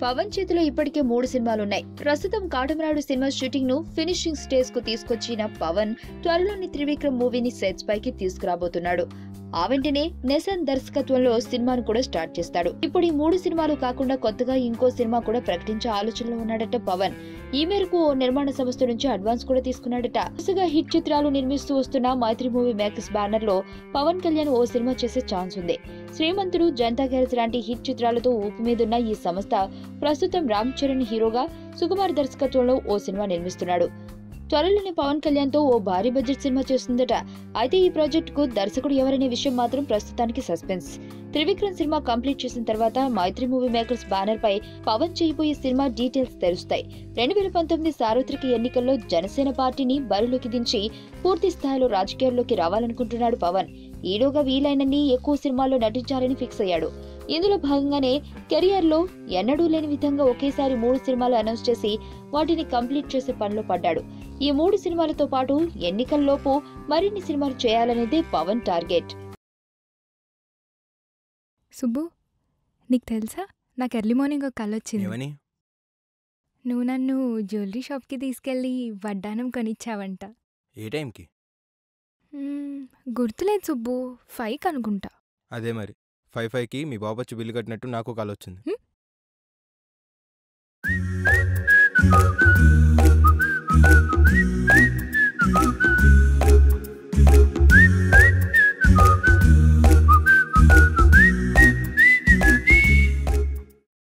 పవన్ చేతిలో ఇప్పటికే 3 సినిమాలున్నాయి. ప్రస్తుతం కాటమరాయుడు సినిమా షూటింగ్ ను ఫినిషింగ్ స్టేజ్ కు తీసుకొచ్చిన పవన్ త్వరలోని త్రివిక్రమ్ మూవీని సెట్స్ పైకి తీసుకురాబోతున్నాడు. ఆ వెంటనే నెసన్ దర్శకత్వంలో సినిమాను కూడా స్టార్ట్ చేస్తాడు. ఇప్పుడు ఈ 3 సినిమాలు కాకుండా కొత్తగా ఇంకో సినిమా కూడా ప్రకటించే ఆలోచనలో ఉన్నాడట పవన్. ఈ మేరకు ఓ నిర్మాణ సంస్థ నుంచి అడ్వాన్స్ కూడా తీసుకున్నాడట. వరుసగా హిట్ చిత్రాలు నిర్మిస్తూ వస్తున్న మైత్రి మూవీ మేకర్స్ బ్యానర్ లో పవన్ కళ్యాణ్ ఓ సినిమా చేసే ఛాన్స్ ఉంది. శ్రీమంతుడు, జనతా గ్యారేజ్ లాంటి హిట్ చిత్రాలతో ఊపు మీదున్న ఈ సంస్థ ప్రస్తుతం రామ్ చరణ్ హీరోగా సుకుమార్ దర్శకత్వంలో ఓ సినిమా నిర్మిస్తున్నాడు. త్వరలోనే పవన్ కళ్యాణ్ తో ఓ భారీ బడ్జెట్ సినిమా చేస్తుందట. అయితే ఈ ప్రాజెక్ట్ కు దర్శకుడు ఎవరనే విషయం మాత్రం ప్రస్తుతానికి సస్పెన్స్. త్రివిక్రమ్ సినిమా కంప్లీట్ చేసిన తర్వాత మైత్రి మూవీ మేకర్స్ బ్యానర్ పై పవన్ చేయబోయే సినిమా డీటెయిల్స్ తెలుస్తాయి. 2019 సార్వత్రిక ఎన్నికల్లో జనసేన పార్టీని బరిలోకి దించి పూర్తి స్థాయిలో రాజకీయాల్లోకి రావాలనుకుంటున్నాడు పవన్. ఈలోగా వీలైనన్ని ఎక్కువ సినిమాల్లో నటించాలని ఫిక్స్ అయ్యాడు. ఇందులో భాగంగానే కెరియర్ లో ఎన్నడూ లేని విధంగా ఒకేసారి 3 సినిమాలు అనౌన్స్ చేసి వాటిని కంప్లీట్ చేసే పనిలో పడ్డాడు. ఈ 3 సినిమాలతో పాటు ఎన్నికల్లోపు మరిన్ని సినిమాలు చేయాలనేదే పవన్ టార్గెట్. సుబ్బు, నీకు తెలుసా, నాకు ఎర్లీ మార్నింగ్ ఒక కల వచ్చింది. నువ్వు నన్ను జ్యువెలరీ షాప్కి తీసుకెళ్ళి వడ్డానం కొనిచ్చావంట. ఏ టైంకి? గుర్తులేదు సుబ్బు, 5 అనుకుంటా. అదే మరి 5కి మీ బాబు వచ్చి బిల్లు కట్టినట్టు నాకు కాల్ వచ్చింది.